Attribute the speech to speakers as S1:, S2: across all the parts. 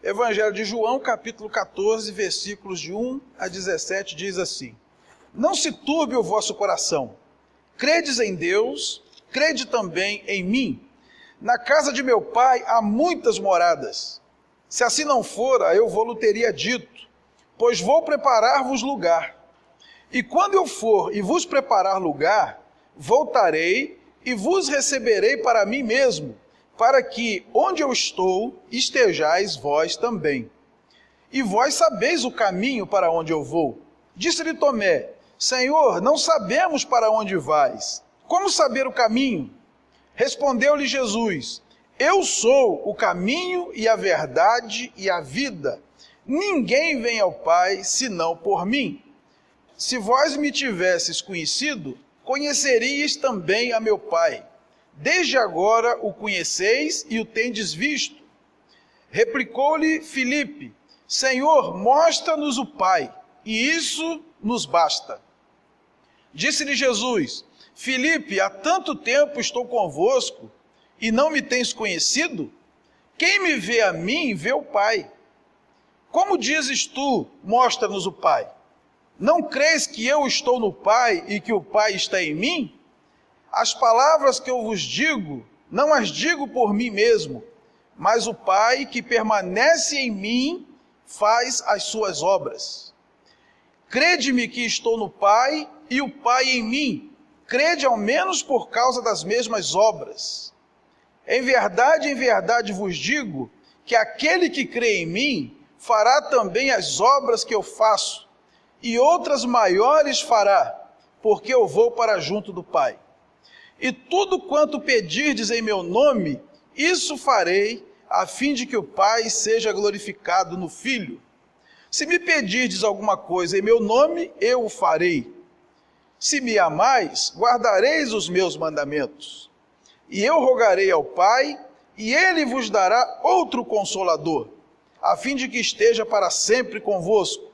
S1: Evangelho de João, capítulo 14, versículos de 1 a 17, diz assim: Não se turbe o vosso coração. Credes em Deus, crede também em mim. Na casa de meu pai há muitas moradas. Se assim não fora, eu vou-lo teria dito, pois vou preparar-vos lugar. E quando eu for e vos preparar lugar, voltarei e vos receberei para mim mesmo, para que, onde eu estou, estejais vós também. E vós sabeis o caminho para onde eu vou. Disse-lhe Tomé: Senhor, não sabemos para onde vais. Como saber o caminho? Respondeu-lhe Jesus: Eu sou o caminho e a verdade e a vida. Ninguém vem ao Pai senão por mim. Se vós me tivesses conhecido, conheceríeis também a meu Pai. Desde agora o conheceis e o tendes visto. Replicou-lhe Filipe: Senhor, mostra-nos o Pai, e isso nos basta. Disse-lhe Jesus: Filipe, há tanto tempo estou convosco, e não me tens conhecido? Quem me vê a mim, vê o Pai. Como dizes tu, mostra-nos o Pai? Não crês que eu estou no Pai e que o Pai está em mim? As palavras que eu vos digo, não as digo por mim mesmo, mas o Pai que permanece em mim faz as suas obras. Crede-me que estou no Pai e o Pai em mim. Crede ao menos por causa das mesmas obras. Em verdade vos digo que aquele que crê em mim fará também as obras que eu faço, e outras maiores fará, porque eu vou para junto do Pai. E tudo quanto pedirdes em meu nome, isso farei, a fim de que o Pai seja glorificado no Filho. Se me pedirdes alguma coisa em meu nome, eu o farei. Se me amais, guardareis os meus mandamentos. E eu rogarei ao Pai, e ele vos dará outro Consolador, a fim de que esteja para sempre convosco,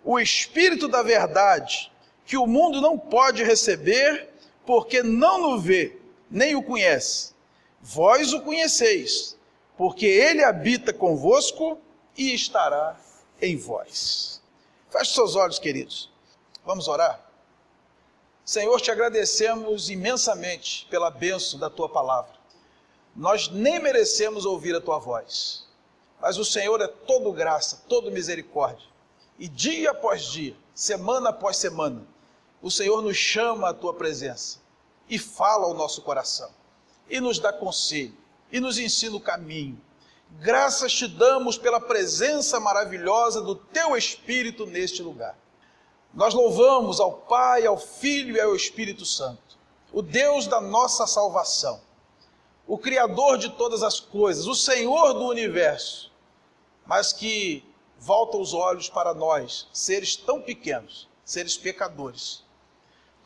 S1: o Espírito da verdade, que o mundo não pode receber, porque não o vê, nem o conhece. Vós o conheceis, porque ele habita convosco e estará em vós. Feche seus olhos, queridos. Vamos orar? Senhor, te agradecemos imensamente pela bênção da tua palavra. Nós nem merecemos ouvir a tua voz, mas o Senhor é todo graça, todo misericórdia. E dia após dia, semana após semana, o Senhor nos chama à tua presença e fala ao nosso coração, e nos dá conselho, e nos ensina o caminho. Graças te damos pela presença maravilhosa do teu Espírito neste lugar. Nós louvamos ao Pai, ao Filho e ao Espírito Santo, o Deus da nossa salvação, o Criador de todas as coisas, o Senhor do universo, mas que volta os olhos para nós, seres tão pequenos, seres pecadores.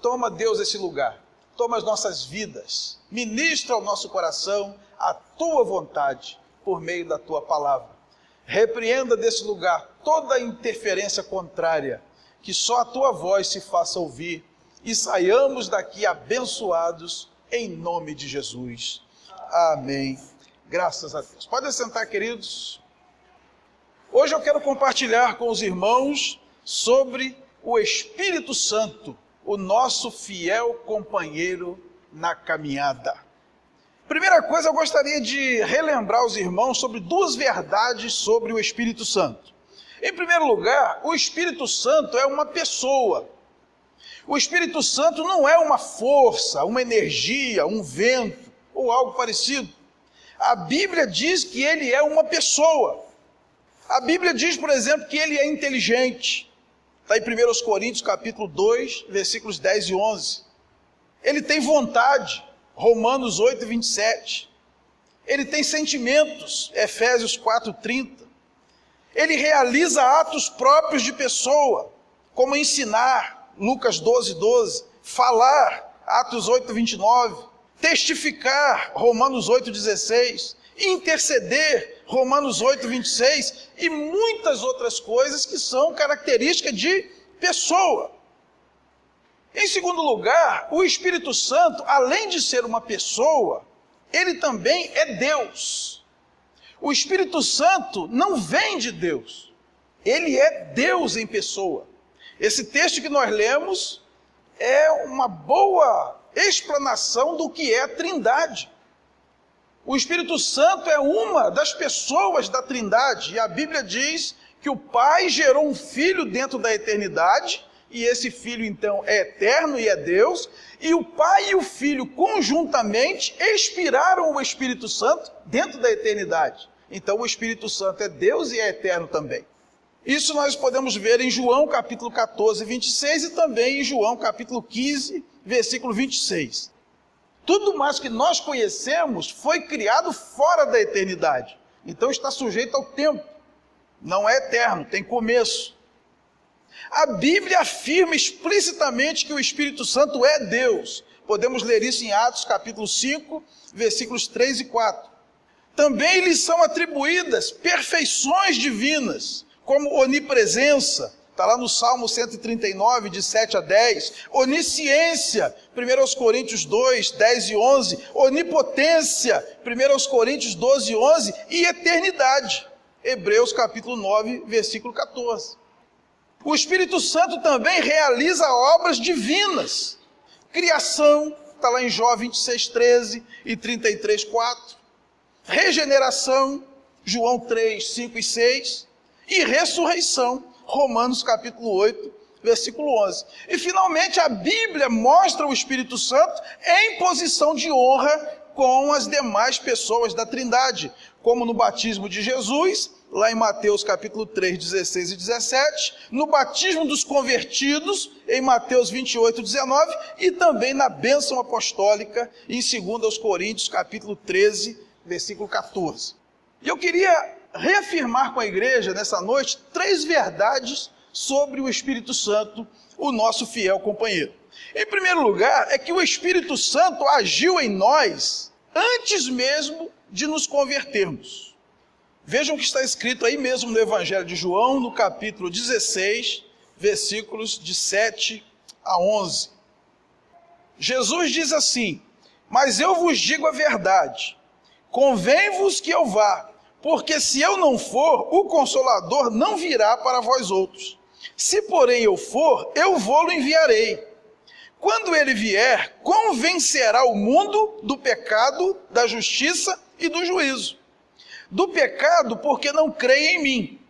S1: Toma, Deus, esse lugar, toma as nossas vidas, ministra ao nosso coração a tua vontade por meio da tua palavra. Repreenda desse lugar toda interferência contrária, que só a tua voz se faça ouvir e saiamos daqui abençoados em nome de Jesus. Amém. Graças a Deus. Podem sentar, queridos. Hoje eu quero compartilhar com os irmãos sobre o Espírito Santo, o nosso fiel companheiro na caminhada. Primeira coisa, eu gostaria de relembrar os irmãos sobre duas verdades sobre o Espírito Santo. Em primeiro lugar, o Espírito Santo é uma pessoa. O Espírito Santo não é uma força, uma energia, um vento ou algo parecido. A Bíblia diz que ele é uma pessoa. A Bíblia diz, por exemplo, que ele é inteligente. Está em 1 Coríntios capítulo 2, versículos 10 e 11. Ele tem vontade, Romanos 8, 27. Ele tem sentimentos, Efésios 4, 30. Ele realiza atos próprios de pessoa, como ensinar, Lucas 12, 12. Falar, Atos 8, 29. Testificar, Romanos 8, 16. Interceder, Romanos 8, 26, e muitas outras coisas que são características de pessoa. Em segundo lugar, o Espírito Santo, além de ser uma pessoa, ele também é Deus. O Espírito Santo não vem de Deus. Ele é Deus em pessoa. Esse texto que nós lemos é uma boa explanação do que é a Trindade. O Espírito Santo é uma das pessoas da Trindade. E a Bíblia diz que o Pai gerou um Filho dentro da eternidade, e esse Filho então é eterno e é Deus, e o Pai e o Filho conjuntamente expiraram o Espírito Santo dentro da eternidade. Então o Espírito Santo é Deus e é eterno também. Isso nós podemos ver em João capítulo 14, 26 e também em João capítulo 15, versículo 26. Tudo mais que nós conhecemos foi criado fora da eternidade. Então está sujeito ao tempo. Não é eterno, tem começo. A Bíblia afirma explicitamente que o Espírito Santo é Deus. Podemos ler isso em Atos capítulo 5, versículos 3 e 4. Também lhes são atribuídas perfeições divinas, como onipresença, está lá no Salmo 139, de 7 a 10, onisciência, 1 Coríntios 2, 10 e 11, onipotência, 1 Coríntios 12 e 11, e eternidade, Hebreus capítulo 9, versículo 14. O Espírito Santo também realiza obras divinas, criação, está lá em Jó 26, 13 e 33, 4, regeneração, João 3, 5 e 6, e ressurreição, Romanos capítulo 8, versículo 11. E finalmente a Bíblia mostra o Espírito Santo em posição de honra com as demais pessoas da Trindade, como no batismo de Jesus, lá em Mateus capítulo 3, 16 e 17, no batismo dos convertidos, em Mateus 28, 19, e também na bênção apostólica, em 2 Coríntios capítulo 13, versículo 14. E eu queria reafirmar com a igreja nessa noite 3 verdades sobre o Espírito Santo, o nosso fiel companheiro. Em primeiro lugar, é que o Espírito Santo agiu em nós antes mesmo de nos convertermos. Vejam o que está escrito aí mesmo no Evangelho de João, no capítulo 16, versículos de 7 a 11. Jesus diz assim: mas eu vos digo a verdade, convém-vos que eu vá, porque se eu não for, o Consolador não virá para vós outros. Se porém eu for, eu vou-lo enviarei. Quando ele vier, convencerá o mundo do pecado, da justiça e do juízo. Do pecado, porque não creem em mim.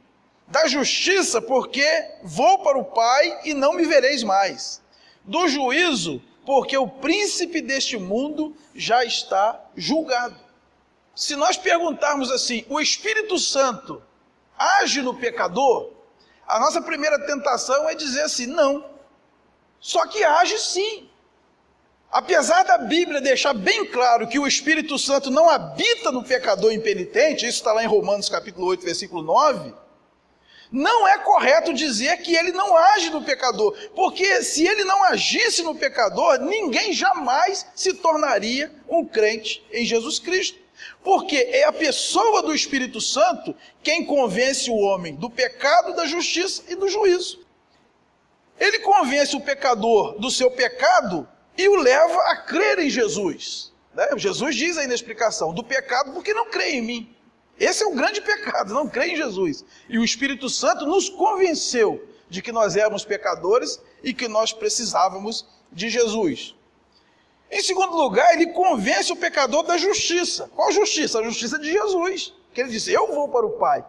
S1: Da justiça, porque vou para o Pai e não me vereis mais. Do juízo, porque o príncipe deste mundo já está julgado. Se nós perguntarmos assim, o Espírito Santo age no pecador? A nossa primeira tentação é dizer assim, não. Só que age sim. Apesar da Bíblia deixar bem claro que o Espírito Santo não habita no pecador impenitente, isso está lá em Romanos capítulo 8, versículo 9, não é correto dizer que ele não age no pecador, porque se ele não agisse no pecador, ninguém jamais se tornaria um crente em Jesus Cristo. Porque é a pessoa do Espírito Santo quem convence o homem do pecado, da justiça e do juízo. Ele convence o pecador do seu pecado e o leva a crer em Jesus. Jesus diz aí na explicação, do pecado porque não crê em mim. Esse é o grande pecado, não crê em Jesus. E o Espírito Santo nos convenceu de que nós éramos pecadores e que nós precisávamos de Jesus. Em segundo lugar, ele convence o pecador da justiça. Qual justiça? A justiça de Jesus. Que ele disse, eu vou para o Pai.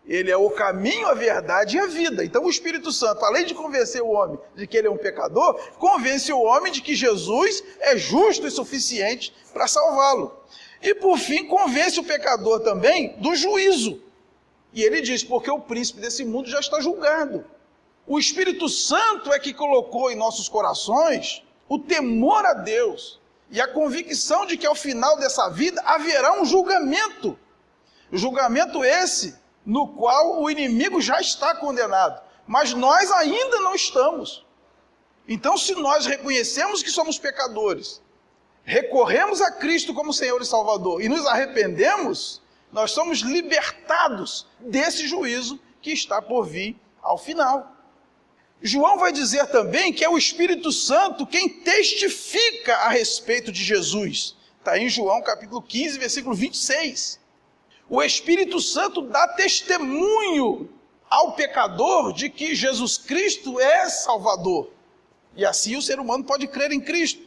S1: Ele é o caminho, a verdade e a vida. Então o Espírito Santo, além de convencer o homem de que ele é um pecador, convence o homem de que Jesus é justo e suficiente para salvá-lo. E por fim, convence o pecador também do juízo. E ele diz, porque o príncipe desse mundo já está julgado. O Espírito Santo é que colocou em nossos corações o temor a Deus e a convicção de que ao final dessa vida haverá um julgamento. O julgamento esse no qual o inimigo já está condenado, mas nós ainda não estamos. Então, se nós reconhecemos que somos pecadores, recorremos a Cristo como Senhor e Salvador e nos arrependemos, nós somos libertados desse juízo que está por vir ao final. João vai dizer também que é o Espírito Santo quem testifica a respeito de Jesus. Está em João capítulo 15, versículo 26. O Espírito Santo dá testemunho ao pecador de que Jesus Cristo é Salvador. E assim o ser humano pode crer em Cristo.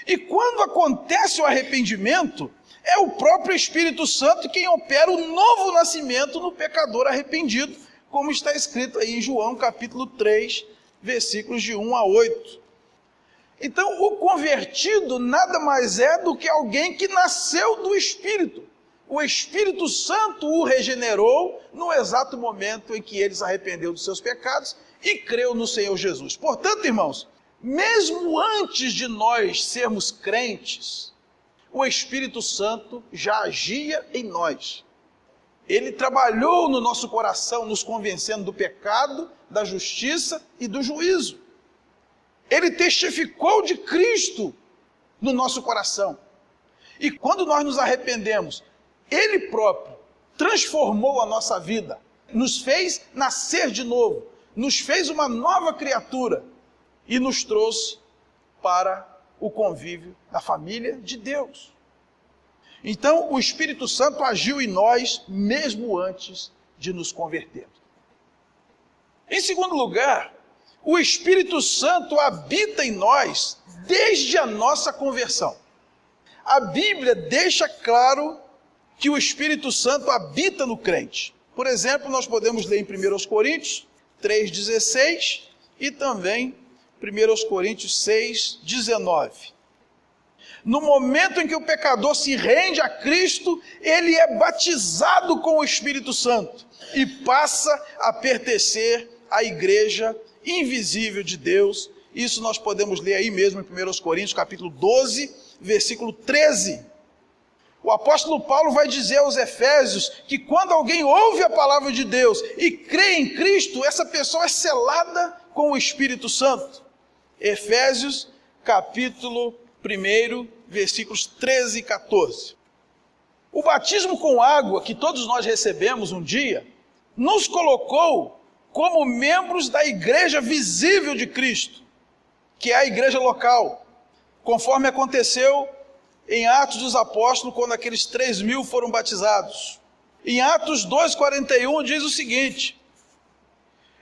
S1: E quando acontece o arrependimento, é o próprio Espírito Santo quem opera o novo nascimento no pecador arrependido, como está escrito aí em João capítulo 3, versículos de 1 a 8. Então, o convertido nada mais é do que alguém que nasceu do Espírito. O Espírito Santo o regenerou no exato momento em que ele se arrependeu dos seus pecados e creu no Senhor Jesus. Portanto, irmãos, mesmo antes de nós sermos crentes, o Espírito Santo já agia em nós. Ele trabalhou no nosso coração, nos convencendo do pecado, da justiça e do juízo. Ele testificou de Cristo no nosso coração. E quando nós nos arrependemos, Ele próprio transformou a nossa vida, nos fez nascer de novo, nos fez uma nova criatura e nos trouxe para o convívio da família de Deus. Então, o Espírito Santo agiu em nós mesmo antes de nos convertermos. Em segundo lugar, o Espírito Santo habita em nós desde a nossa conversão. A Bíblia deixa claro que o Espírito Santo habita no crente. Por exemplo, nós podemos ler em 1 Coríntios 3,16 e também 1 Coríntios 6,19. No momento em que o pecador se rende a Cristo, ele é batizado com o Espírito Santo e passa a pertencer à igreja invisível de Deus. Isso nós podemos ler aí mesmo em 1 Coríntios capítulo 12, versículo 13. O apóstolo Paulo vai dizer aos Efésios que quando alguém ouve a palavra de Deus e crê em Cristo, essa pessoa é selada com o Espírito Santo. Efésios capítulo 1, versículos 13 e 14. O batismo com água que todos nós recebemos um dia, nos colocou como membros da igreja visível de Cristo, que é a igreja local, conforme aconteceu em Atos dos Apóstolos, quando aqueles 3.000 foram batizados. Em Atos 2,41 diz o seguinte: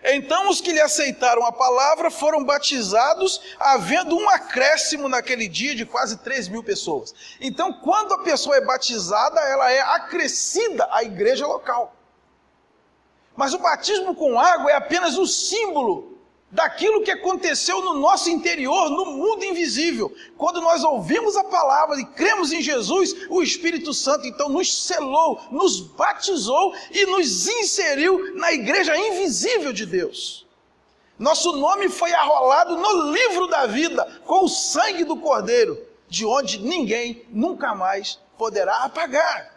S1: então os que lhe aceitaram a palavra foram batizados, havendo um acréscimo naquele dia de quase 3.000 pessoas. Então, quando a pessoa é batizada, ela é acrescida à igreja local. Mas o batismo com água é apenas um símbolo daquilo que aconteceu no nosso interior, no mundo invisível. Quando nós ouvimos a palavra e cremos em Jesus, o Espírito Santo então nos selou, nos batizou e nos inseriu na igreja invisível de Deus. Nosso nome foi arrolado no livro da vida com o sangue do Cordeiro, de onde ninguém nunca mais poderá apagar.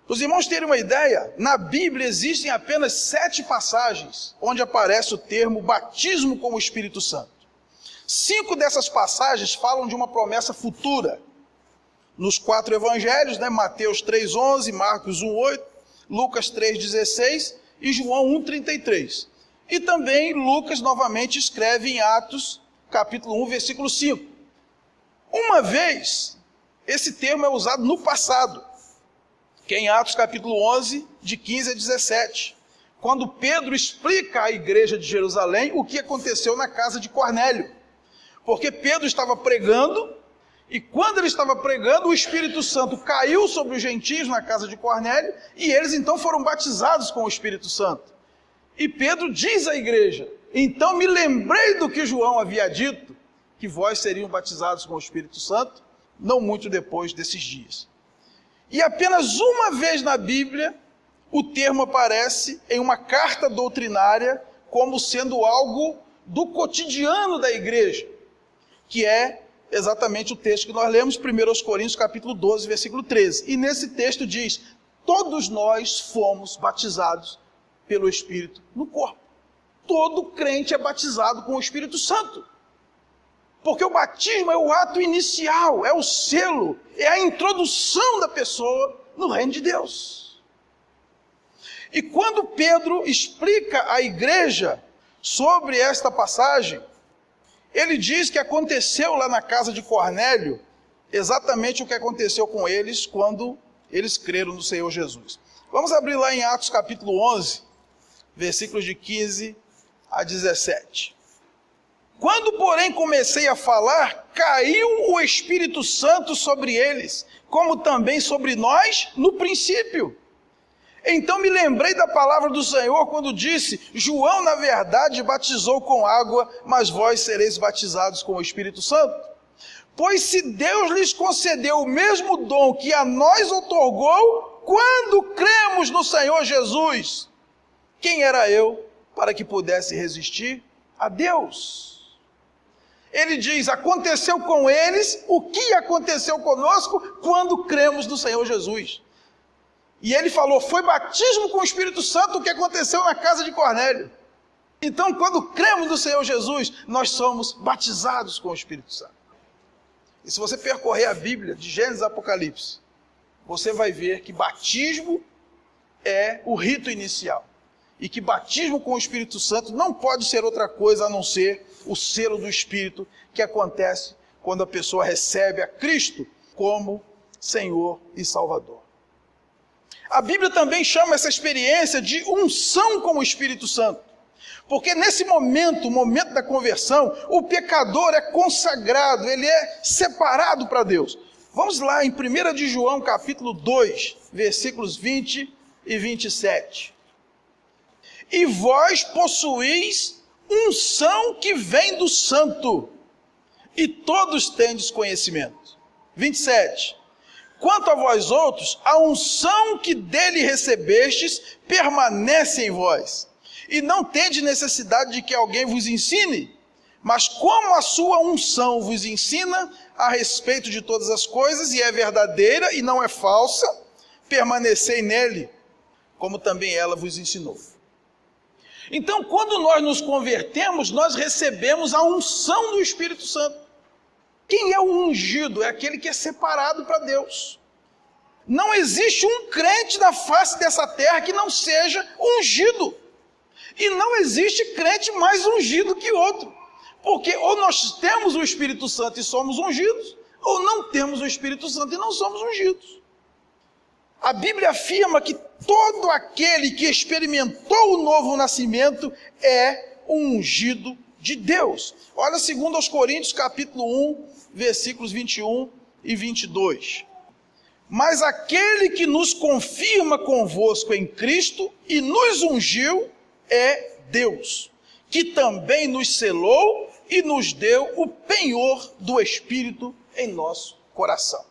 S1: Os irmãos terem uma ideia, na Bíblia existem apenas 7 passagens onde aparece o termo batismo com o Espírito Santo. 5 dessas passagens falam de uma promessa futura. Nos 4 evangelhos, Mateus 3,11, Marcos 1,8, Lucas 3,16 e João 1,33. E também Lucas novamente escreve em Atos, capítulo 1, versículo 5. Uma vez, esse termo é usado no passado, que é em Atos capítulo 11, de 15 a 17, quando Pedro explica à igreja de Jerusalém o que aconteceu na casa de Cornélio. Porque Pedro estava pregando, e quando ele estava pregando, o Espírito Santo caiu sobre os gentios na casa de Cornélio, e eles então foram batizados com o Espírito Santo. E Pedro diz à igreja: então me lembrei do que João havia dito, que vós seriam batizados com o Espírito Santo, não muito depois desses dias. E apenas uma vez na Bíblia, o termo aparece em uma carta doutrinária como sendo algo do cotidiano da igreja, que é exatamente o texto que nós lemos, 1 Coríntios capítulo 12, versículo 13. E nesse texto diz: todos nós fomos batizados pelo Espírito no corpo. Todo crente é batizado com o Espírito Santo. Porque o batismo é o ato inicial, é o selo, é a introdução da pessoa no reino de Deus. E quando Pedro explica à igreja sobre esta passagem, ele diz que aconteceu lá na casa de Cornélio exatamente o que aconteceu com eles quando eles creram no Senhor Jesus. Vamos abrir lá em Atos capítulo 11, versículos de 15 a 17. Quando, porém, comecei a falar, caiu o Espírito Santo sobre eles, como também sobre nós no princípio. Então me lembrei da palavra do Senhor quando disse: João, na verdade, batizou com água, mas vós sereis batizados com o Espírito Santo. Pois se Deus lhes concedeu o mesmo dom que a nós outorgou, quando cremos no Senhor Jesus, quem era eu para que pudesse resistir a Deus? Ele diz, aconteceu com eles o que aconteceu conosco quando cremos no Senhor Jesus. E ele falou, foi batismo com o Espírito Santo o que aconteceu na casa de Cornélio. Então, quando cremos no Senhor Jesus, nós somos batizados com o Espírito Santo. E se você percorrer a Bíblia, de Gênesis a Apocalipse, você vai ver que batismo é o rito inicial. E que batismo com o Espírito Santo não pode ser outra coisa a não ser o selo do Espírito que acontece quando a pessoa recebe a Cristo como Senhor e Salvador. A Bíblia também chama essa experiência de unção com o Espírito Santo. Porque nesse momento, o momento da conversão, o pecador é consagrado, ele é separado para Deus. Vamos lá em 1 de João, capítulo 2, versículos 20 e 27. E vós possuís unção que vem do Santo, e todos tendes conhecimento. 27. Quanto a vós outros, a unção que dele recebestes permanece em vós, e não tendes necessidade de que alguém vos ensine, mas como a sua unção vos ensina a respeito de todas as coisas, e é verdadeira e não é falsa, permanecei nele, como também ela vos ensinou. Então, quando nós nos convertemos, nós recebemos a unção do Espírito Santo. Quem é o ungido? É aquele que é separado para Deus. Não existe um crente na face dessa terra que não seja ungido. E não existe crente mais ungido que outro. Porque ou nós temos o Espírito Santo e somos ungidos, ou não temos o Espírito Santo e não somos ungidos. A Bíblia afirma que todo aquele que experimentou o novo nascimento é um ungido de Deus. Olha 2 Coríntios capítulo 1, versículos 21 e 22. Mas aquele que nos confirma convosco em Cristo e nos ungiu é Deus, que também nos selou e nos deu o penhor do Espírito em nosso coração.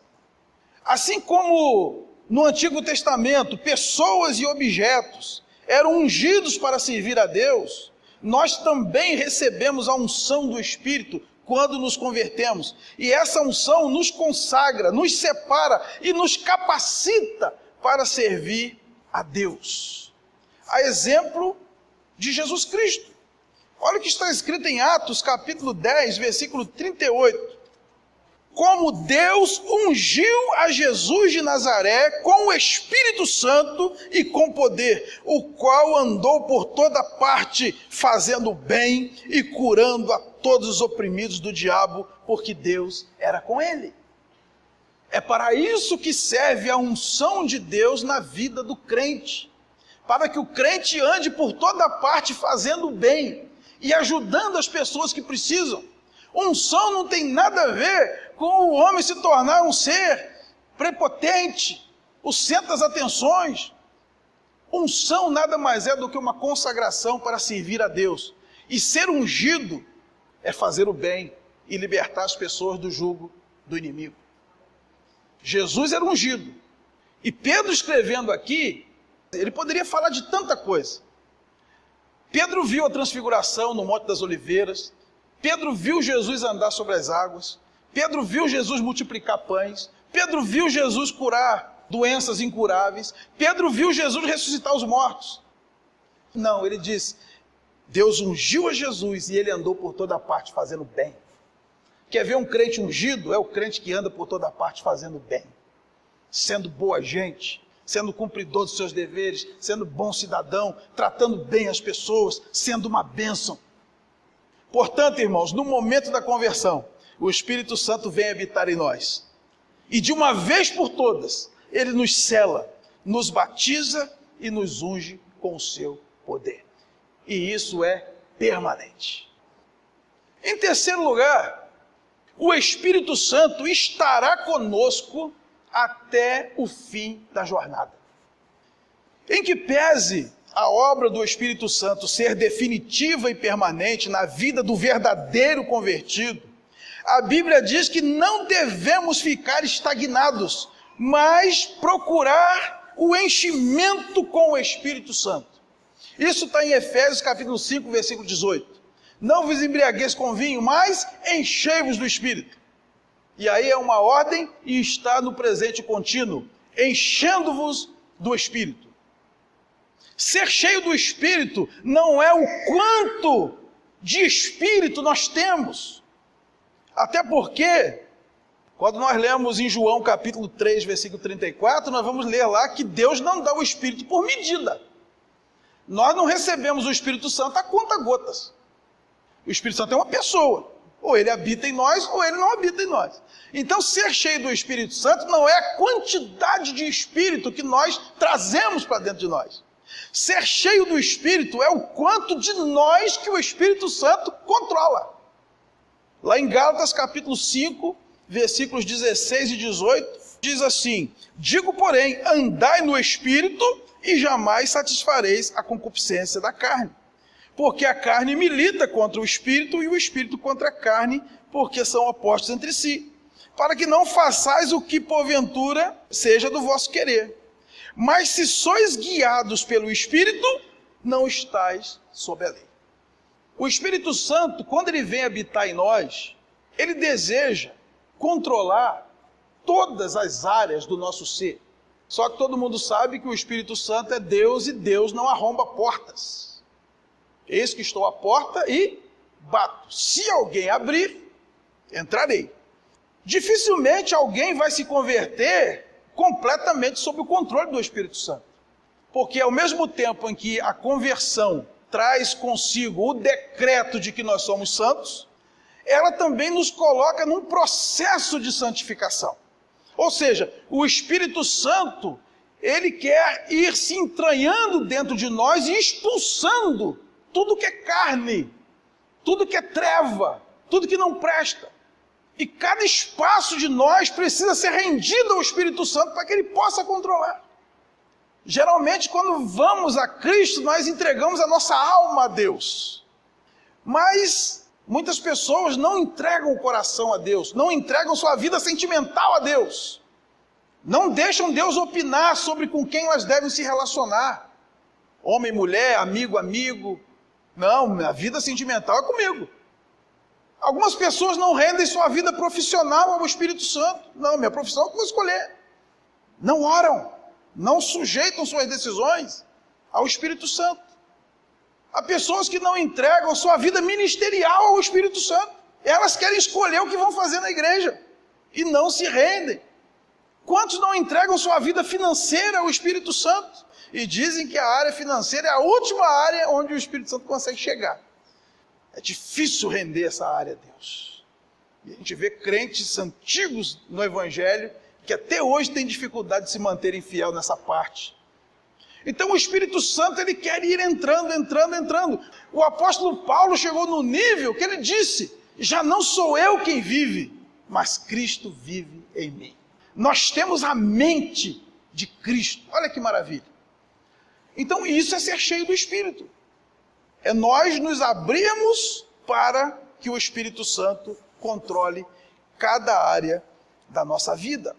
S1: Assim como no Antigo Testamento, pessoas e objetos eram ungidos para servir a Deus, nós também recebemos a unção do Espírito quando nos convertemos. E essa unção nos consagra, nos separa e nos capacita para servir a Deus. A exemplo de Jesus Cristo. Olha o que está escrito em Atos, capítulo 10, versículo 38. Como Deus ungiu a Jesus de Nazaré com o Espírito Santo e com poder, o qual andou por toda parte fazendo bem e curando a todos os oprimidos do diabo, porque Deus era com ele. É para isso que serve a unção de Deus na vida do crente, para que o crente ande por toda parte fazendo bem e ajudando as pessoas que precisam. Unção não tem nada a ver com o homem se tornar um ser prepotente, o centro das atenções. Unção nada mais é do que uma consagração para servir a Deus. E ser ungido é fazer o bem e libertar as pessoas do jugo do inimigo. Jesus era ungido. E Pedro escrevendo aqui, ele poderia falar de tanta coisa. Pedro viu a transfiguração no Monte das Oliveiras. Pedro viu Jesus andar sobre as águas. Pedro viu Jesus multiplicar pães. Pedro viu Jesus curar doenças incuráveis. Pedro viu Jesus ressuscitar os mortos. Não, ele diz, Deus ungiu a Jesus e ele andou por toda parte fazendo bem. Quer ver um crente ungido? É o crente que anda por toda parte fazendo bem, sendo boa gente, sendo cumpridor dos seus deveres, sendo bom cidadão, tratando bem as pessoas, sendo uma bênção. Portanto, irmãos, no momento da conversão, o Espírito Santo vem habitar em nós. E de uma vez por todas, Ele nos sela, nos batiza e nos unge com o seu poder. E isso é permanente. Em terceiro lugar, o Espírito Santo estará conosco até o fim da jornada. Em que pese a obra do Espírito Santo ser definitiva e permanente na vida do verdadeiro convertido, a Bíblia diz que não devemos ficar estagnados, mas procurar o enchimento com o Espírito Santo. Isso está em Efésios capítulo 5, versículo 18. Não vos embriagueis com vinho, mas enchei-vos do Espírito. E aí é uma ordem e está no presente contínuo, enchendo-vos do Espírito. Ser cheio do Espírito não é o quanto de Espírito nós temos. Até porque, quando nós lemos em João capítulo 3, versículo 34, nós vamos ler lá que Deus não dá o Espírito por medida. Nós não recebemos o Espírito Santo a conta-gotas. O Espírito Santo é uma pessoa. Ou ele habita em nós, ou ele não habita em nós. Então, ser cheio do Espírito Santo não é a quantidade de Espírito que nós trazemos para dentro de nós. Ser cheio do Espírito é o quanto de nós que o Espírito Santo controla. Lá em Gálatas capítulo 5, versículos 16 e 18, diz assim: digo, porém, andai no Espírito e jamais satisfareis a concupiscência da carne. Porque a carne milita contra o Espírito e o Espírito contra a carne, porque são opostos entre si, para que não façais o que porventura seja do vosso querer. Mas se sois guiados pelo Espírito, não estáis sob a lei. O Espírito Santo, quando ele vem habitar em nós, ele deseja controlar todas as áreas do nosso ser. Só que todo mundo sabe que o Espírito Santo é Deus e Deus não arromba portas. Eis que estou à porta e bato. Se alguém abrir, entrarei. Dificilmente alguém vai se converter completamente sob o controle do Espírito Santo. Porque ao mesmo tempo em que a conversão traz consigo o decreto de que nós somos santos, ela também nos coloca num processo de santificação. Ou seja, o Espírito Santo, ele quer ir se entranhando dentro de nós e expulsando tudo que é carne, tudo que é treva, tudo que não presta. E cada espaço de nós precisa ser rendido ao Espírito Santo para que ele possa controlar. Geralmente, quando vamos a Cristo, nós entregamos a nossa alma a Deus. Mas muitas pessoas não entregam o coração a Deus, não entregam sua vida sentimental a Deus. Não deixam Deus opinar sobre com quem elas devem se relacionar. Homem, mulher, amigo, amigo. Não, minha vida sentimental é comigo. Algumas pessoas não rendem sua vida profissional ao Espírito Santo. Não, minha profissão é que eu vou escolher. Não oram, não sujeitam suas decisões ao Espírito Santo. Há pessoas que não entregam sua vida ministerial ao Espírito Santo. Elas querem escolher o que vão fazer na igreja e não se rendem. Quantos não entregam sua vida financeira ao Espírito Santo? E dizem que a área financeira é a última área onde o Espírito Santo consegue chegar. É difícil render essa área a Deus. E a gente vê crentes antigos no Evangelho que até hoje têm dificuldade de se manterem fiel nessa parte. Então o Espírito Santo, ele quer ir entrando. O apóstolo Paulo chegou no nível que ele disse: já não sou eu quem vive, mas Cristo vive em mim. Nós temos a mente de Cristo. Olha que maravilha. Então isso é ser cheio do Espírito. É nós nos abrirmos para que o Espírito Santo controle cada área da nossa vida.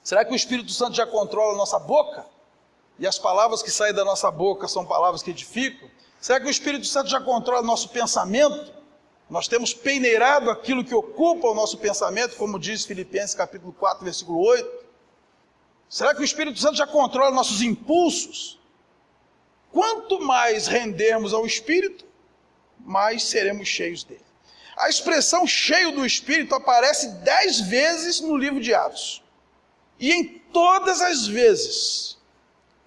S1: Será que o Espírito Santo já controla a nossa boca? E as palavras que saem da nossa boca são palavras que edificam? Será que o Espírito Santo já controla nosso pensamento? Nós temos peneirado aquilo que ocupa o nosso pensamento, como diz Filipenses capítulo 4, versículo 8. Será que o Espírito Santo já controla nossos impulsos? Quanto mais rendermos ao Espírito, mais seremos cheios dele. A expressão cheio do Espírito aparece 10 vezes no livro de Atos. E em todas as vezes,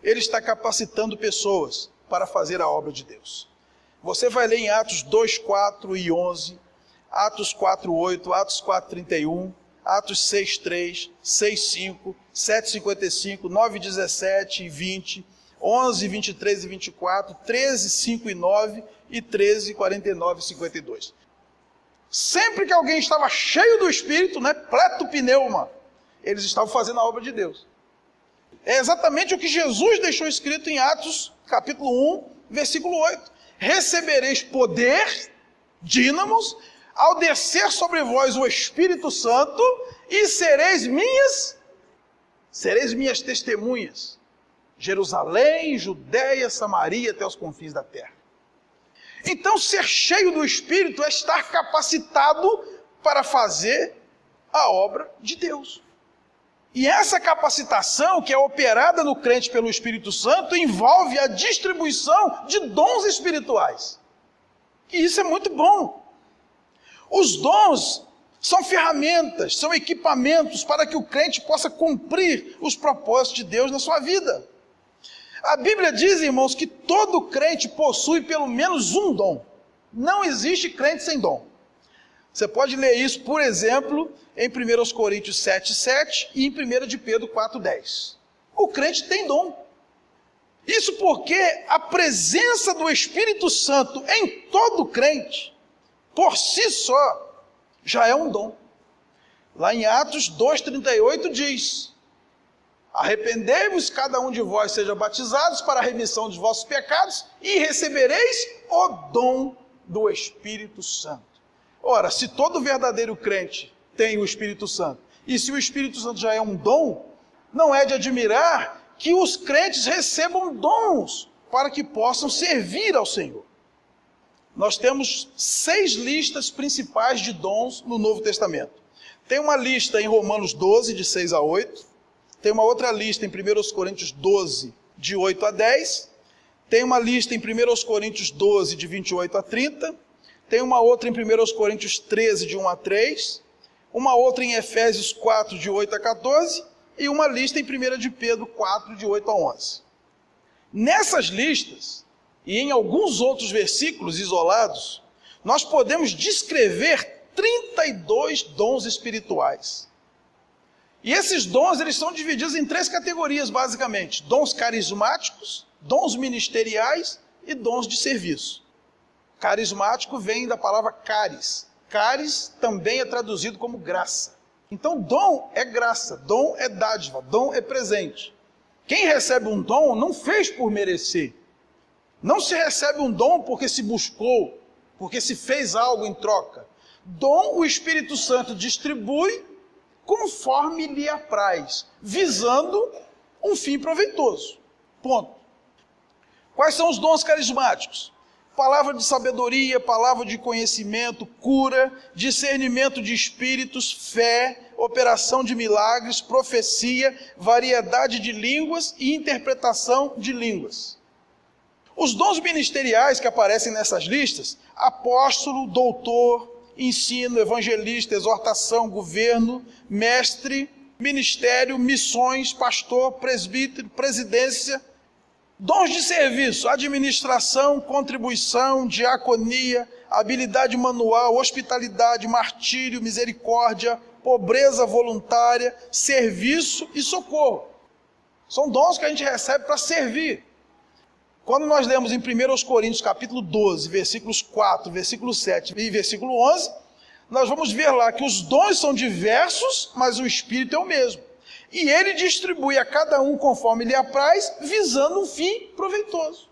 S1: ele está capacitando pessoas para fazer a obra de Deus. Você vai ler em Atos 2, 4 e 11, Atos 4, 8, Atos 4, 31, Atos 6:3, 6:5, 7:55, 9:17 e 20, 11, 23 e 24, 13, 5 e 9 e 13, 49 e 52. Sempre que alguém estava cheio do Espírito, pleto pneuma, eles estavam fazendo a obra de Deus. É exatamente o que Jesus deixou escrito em Atos, capítulo 1, versículo 8. Recebereis poder, dínamos, ao descer sobre vós o Espírito Santo, e sereis minhas testemunhas. Jerusalém, Judéia, Samaria, até os confins da terra. Então, ser cheio do Espírito é estar capacitado para fazer a obra de Deus. E essa capacitação, que é operada no crente pelo Espírito Santo, envolve a distribuição de dons espirituais. E isso é muito bom. Os dons são ferramentas, são equipamentos para que o crente possa cumprir os propósitos de Deus na sua vida. A Bíblia diz, irmãos, que todo crente possui pelo menos um dom. Não existe crente sem dom. Você pode ler isso, por exemplo, em 1 Coríntios 7:7 e em 1 de Pedro 4:10. O crente tem dom. Isso porque a presença do Espírito Santo em todo crente, por si só, já é um dom. Lá em Atos 2:38 diz: arrependei-vos, cada um de vós seja batizados para a remissão dos vossos pecados e recebereis o dom do Espírito Santo. Ora, se todo verdadeiro crente tem o Espírito Santo, e se o Espírito Santo já é um dom, não é de admirar que os crentes recebam dons para que possam servir ao Senhor. Nós temos 6 listas principais de dons no Novo Testamento. Tem uma lista em Romanos 12, de 6 a 8. Tem uma outra lista em 1 Coríntios 12, de 8 a 10. Tem uma lista em 1 Coríntios 12, de 28 a 30. Tem uma outra em 1 Coríntios 13, de 1 a 3. Uma outra em Efésios 4, de 8 a 14. E uma lista em 1 de Pedro 4, de 8 a 11. Nessas listas, e em alguns outros versículos isolados, nós podemos descrever 32 dons espirituais. E esses dons, eles são divididos em 3 categorias, basicamente: dons carismáticos, dons ministeriais e dons de serviço. Carismático vem da palavra caris. Caris também é traduzido como graça. Então, dom é graça, dom é dádiva, dom é presente. Quem recebe um dom não fez por merecer. Não se recebe um dom porque se buscou, porque se fez algo em troca. Dom o Espírito Santo distribui conforme lhe apraz, visando um fim proveitoso. Ponto. Quais são os dons carismáticos? Palavra de sabedoria, palavra de conhecimento, cura, discernimento de espíritos, fé, operação de milagres, profecia, variedade de línguas e interpretação de línguas. Os dons ministeriais que aparecem nessas listas: apóstolo, doutor, ensino, evangelista, exortação, governo, mestre, ministério, missões, pastor, presbítero, presidência. Dons de serviço: administração, contribuição, diaconia, habilidade manual, hospitalidade, martírio, misericórdia, pobreza voluntária, serviço e socorro. São dons que a gente recebe para servir. Quando nós lemos em 1 Coríntios capítulo 12, versículos 4, versículo 7 e versículo 11, nós vamos ver lá que os dons são diversos, mas o Espírito é o mesmo. E ele distribui a cada um conforme lhe apraz, visando um fim proveitoso.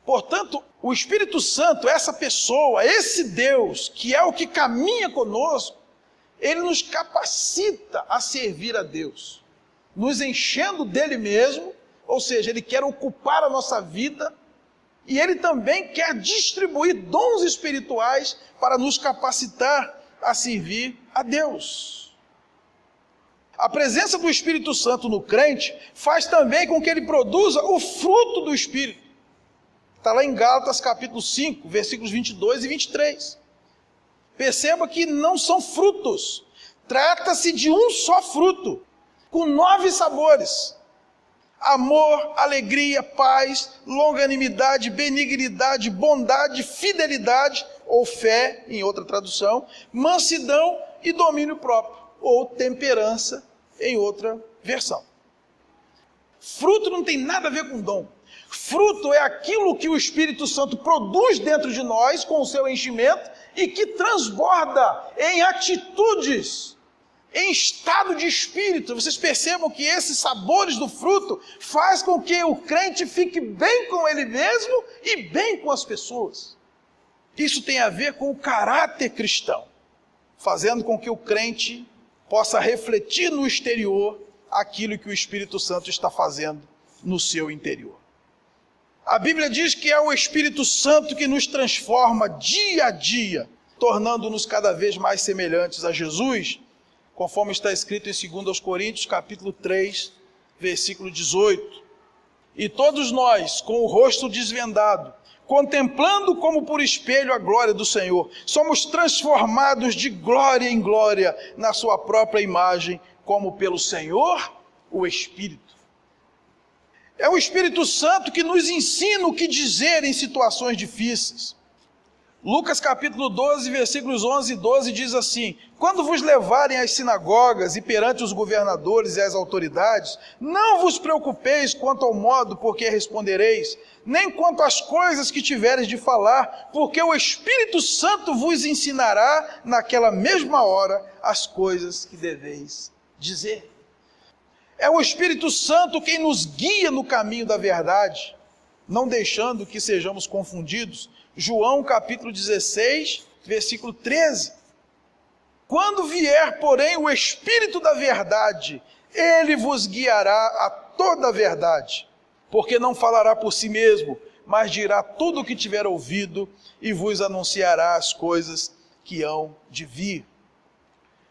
S1: Portanto, o Espírito Santo, essa pessoa, esse Deus, que é o que caminha conosco, ele nos capacita a servir a Deus, nos enchendo dele mesmo. Ou seja, ele quer ocupar a nossa vida, e ele também quer distribuir dons espirituais para nos capacitar a servir a Deus. A presença do Espírito Santo no crente faz também com que ele produza o fruto do Espírito. Está lá em Gálatas capítulo 5, versículos 22 e 23. Perceba que não são frutos, trata-se de um só fruto, com 9 sabores: amor, alegria, paz, longanimidade, benignidade, bondade, fidelidade, ou fé, em outra tradução, mansidão e domínio próprio. ou temperança em outra versão. Fruto não tem nada a ver com dom. Fruto é aquilo que o Espírito Santo produz dentro de nós com o seu enchimento e que transborda em atitudes, em estado de espírito. Vocês percebam que esses sabores do fruto faz com que o crente fique bem com ele mesmo e bem com as pessoas. Isso tem a ver com o caráter cristão, fazendo com que o crente possa refletir no exterior aquilo que o Espírito Santo está fazendo no seu interior. A Bíblia diz que é o Espírito Santo que nos transforma dia a dia, tornando-nos cada vez mais semelhantes a Jesus, conforme está escrito em 2 Coríntios, capítulo 3, versículo 18. E todos nós, com o rosto desvendado, contemplando como por espelho a glória do Senhor, somos transformados de glória em glória na sua própria imagem, como pelo Senhor, o Espírito. É o Espírito Santo que nos ensina o que dizer em situações difíceis. Lucas capítulo 12, versículos 11 e 12 diz assim: quando vos levarem às sinagogas e perante os governadores e as autoridades, não vos preocupeis quanto ao modo por que respondereis, nem quanto às coisas que tiveres de falar, porque o Espírito Santo vos ensinará naquela mesma hora as coisas que deveis dizer. É o Espírito Santo quem nos guia no caminho da verdade, não deixando que sejamos confundidos. João capítulo 16, versículo 13. Quando vier, porém, o Espírito da verdade, ele vos guiará a toda a verdade, porque não falará por si mesmo, mas dirá tudo o que tiver ouvido e vos anunciará as coisas que hão de vir.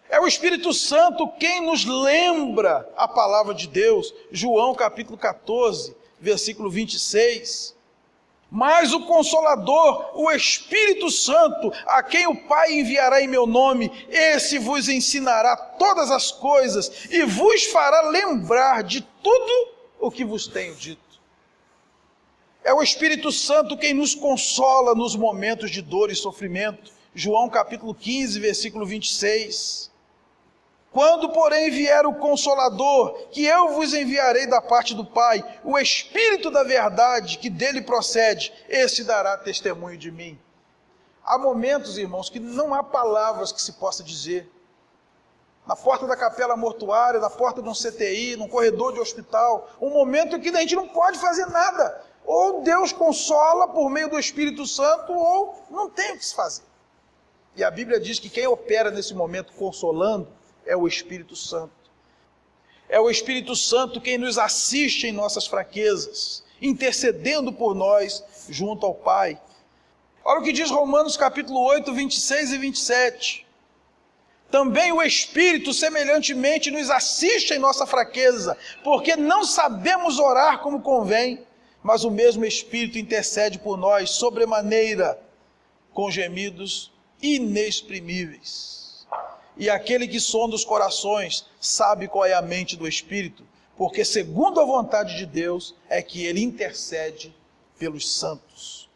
S1: É o Espírito Santo quem nos lembra a palavra de Deus. João capítulo 14, versículo 26. Mas o Consolador, o Espírito Santo, a quem o Pai enviará em meu nome, esse vos ensinará todas as coisas e vos fará lembrar de tudo o que vos tenho dito. É o Espírito Santo quem nos consola nos momentos de dor e sofrimento. João capítulo 15, versículo 26. Quando, porém, vier o Consolador, que eu vos enviarei da parte do Pai, o Espírito da verdade, que dele procede, esse dará testemunho de mim. Há momentos, irmãos, que não há palavras que se possa dizer. Na porta da capela mortuária, na porta de um CTI, num corredor de hospital, um momento em que a gente não pode fazer nada. Ou Deus consola por meio do Espírito Santo, ou não tem o que se fazer. E a Bíblia diz que quem opera nesse momento consolando, é o Espírito Santo. É o Espírito Santo quem nos assiste em nossas fraquezas, intercedendo por nós junto ao Pai. Olha o que diz Romanos capítulo 8, 26 e 27. Também o Espírito semelhantemente nos assiste em nossa fraqueza, porque não sabemos orar como convém, mas o mesmo Espírito intercede por nós sobremaneira, com gemidos inexprimíveis. E aquele que sonda os corações sabe qual é a mente do Espírito, porque segundo a vontade de Deus é que ele intercede pelos santos.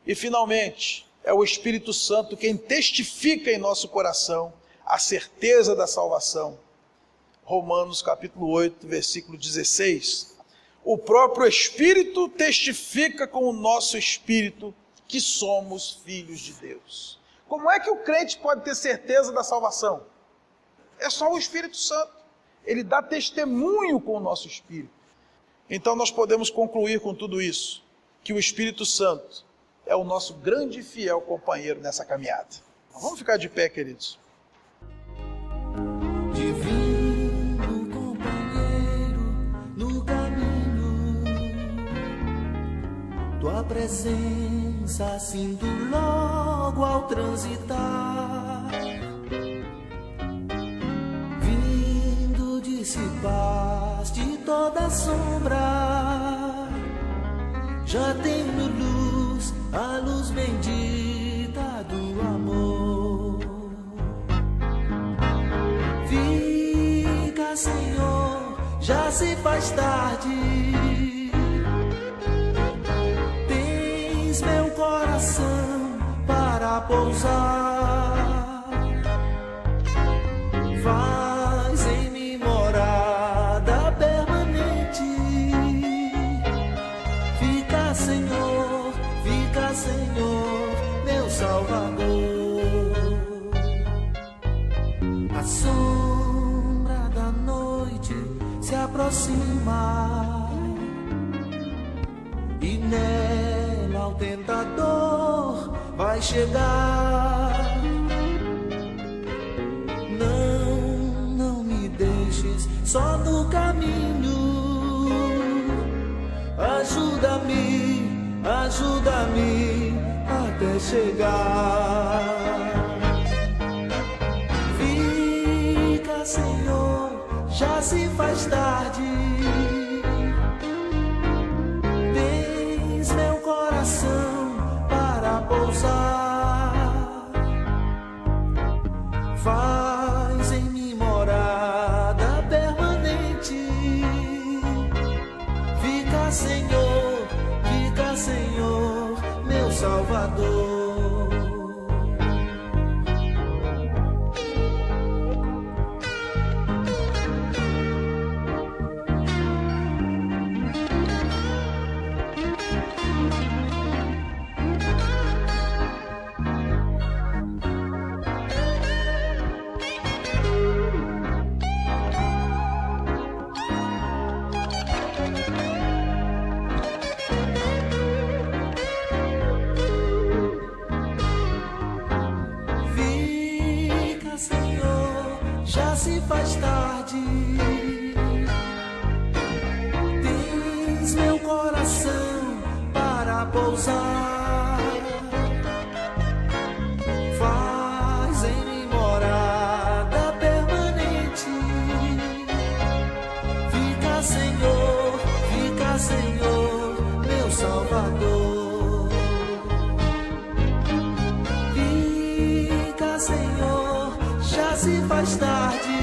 S1: E finalmente, é o Espírito Santo quem testifica em nosso coração a certeza da salvação. Romanos capítulo 8, versículo 16. O próprio Espírito testifica com o nosso espírito que somos filhos de Deus. Como é que o crente pode ter certeza da salvação? É só o Espírito Santo. Ele dá testemunho com o nosso espírito. Então nós podemos concluir com tudo isso, que o Espírito Santo é o nosso grande e fiel companheiro nessa caminhada. Vamos ficar de pé, queridos.
S2: Divino companheiro no caminho, tua presença sinto logo ao transitar, vindo dissipaste toda a sombra, já tenho luz, a luz bendita do amor. Fica, Senhor, já se faz tarde, tens meu coração para pousar. Senhor, meu Salvador. A sombra da noite se aproxima e nela o tentador vai chegar. Não me deixes só no caminho. Ajuda-me, ajuda-me até chegar. Fica, Senhor, já se faz tarde. Tens meu coração para pousar. Faz em mim morada permanente. Fica, Senhor, meu Salvador. Já se faz tarde. Tens meu coração para pousar. Faz em mim morada permanente. Fica, Senhor, meu Salvador. Fica, Senhor, já se faz tarde.